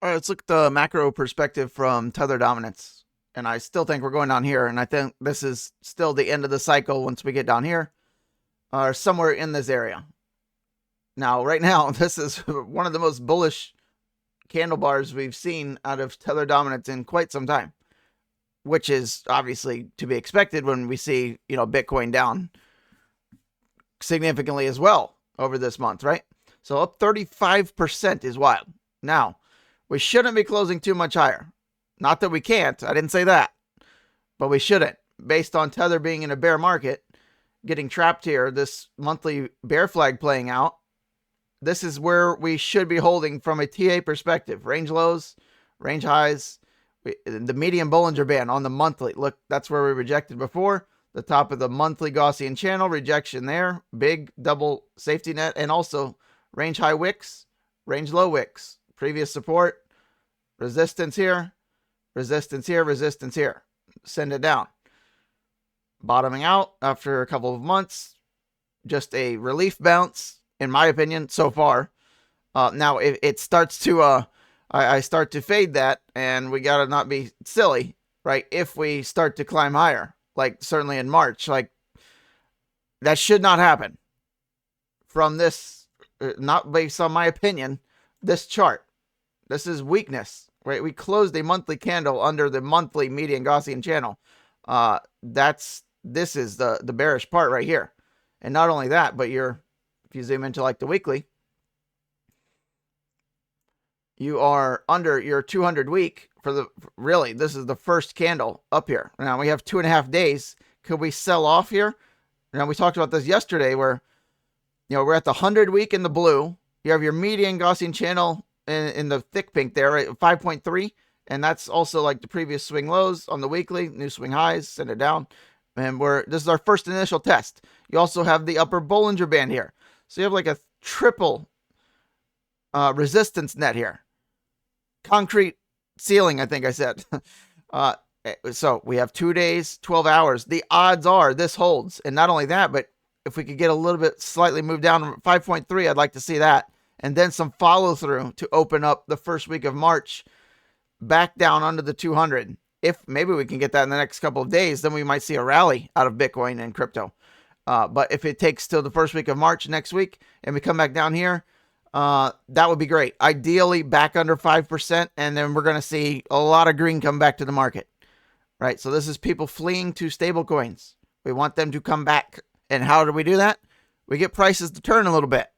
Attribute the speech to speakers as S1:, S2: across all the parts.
S1: All right, let's look at the macro perspective from tether dominance. And I still think we're going down here. And I think this is still the end of the cycle once we get down here, or somewhere in this area. Now, right now, this is one of the most bullish candle bars we've seen out of tether dominance in quite some time, which is obviously to be expected when we see, Bitcoin down significantly as well over this month, right? So up 35% is wild. Now, we shouldn't be closing too much higher. Not that we can't. I didn't say that. But we shouldn't. Based on Tether being in a bear market, getting trapped here, this monthly bear flag playing out, this is where we should be holding from a TA perspective. Range lows, range highs, the median Bollinger Band on the monthly. Look, that's where we rejected before. The top of the monthly Gaussian channel, rejection there. Big double safety net. And also range high wicks, range low wicks. Previous support, resistance here, resistance here, resistance here. Send it down. Bottoming out after a couple of months. Just a relief bounce, in my opinion, so far. Now, if it starts to, I start to fade that, and we got to not be silly, right? If we start to climb higher, like certainly in March, like that should not happen. From this, not based on my opinion, this chart. This is weakness, right? We closed a monthly candle under the monthly median Gaussian channel. This is the bearish part right here. And not only that, but if you zoom into like the weekly, you are under your 200 week really, this is the first candle up here. Now we have 2.5 days. Could we sell off here? Now we talked about this yesterday where, we're at the 100 week in the blue. You have your median Gaussian channel in the thick pink there, right? 5.3. And that's also like the previous swing lows on the weekly, new swing highs, send it down. And this is our first initial test. You also have the upper Bollinger Band here. So you have like a triple resistance net here. Concrete ceiling, I think I said. So we have 2 days, 12 hours. The odds are this holds. And not only that, but if we could get a little bit slightly moved down 5.3, I'd like to see that. And then some follow through to open up the first week of March back down under the 200. If maybe we can get that in the next couple of days, then we might see a rally out of Bitcoin and crypto. But if it takes till the first week of March next week and we come back down here, that would be great. Ideally back under 5%. And then we're going to see a lot of green come back to the market, right? So this is people fleeing to stable coins. We want them to come back. And how do we do that? We get prices to turn a little bit.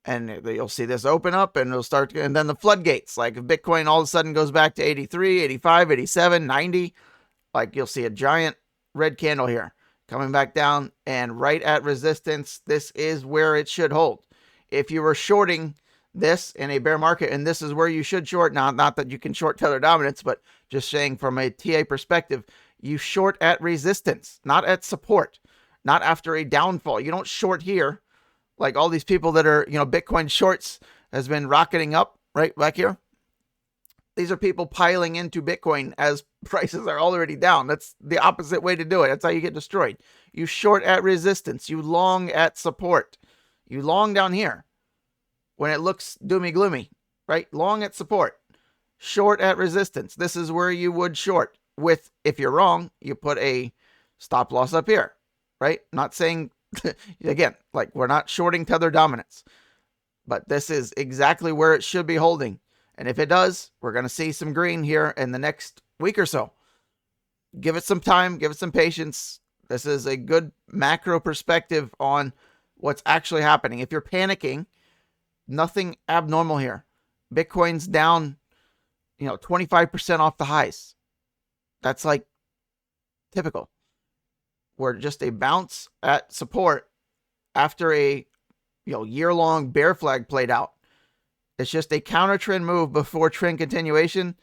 S1: And you'll see this open up and it'll start. And then the floodgates, like if Bitcoin all of a sudden goes back to 83, 85, 87, 90, like you'll see a giant red candle here coming back down and right at resistance. This is where it should hold. If you were shorting this in a bear market, and this is where you should short, now, not that you can short tether dominance, but just saying from a TA perspective, you short at resistance, not at support, not after a downfall. You don't short here. Like all these people that are, Bitcoin shorts has been rocketing up right back here. These are people piling into Bitcoin as prices are already down. That's the opposite way to do it. That's how you get destroyed. You short at resistance. You long at support. You long down here when it looks doomy gloomy, right? Long at support. Short at resistance. This is where you would short. With, if you're wrong, you put a stop loss up here, right? Not saying... Again, like we're not shorting tether dominance, but this is exactly where it should be holding. And if it does, we're going to see some green here in the next week or so. Give it some time, give it some patience. This is a good macro perspective on what's actually happening. If you're panicking, nothing abnormal here. Bitcoin's down, 25% off the highs. That's like typical. We're just a bounce at support after a year-long bear flag played out. It's just a counter trend move before trend continuation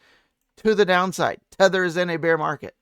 S1: to the downside. Tether is in a bear market.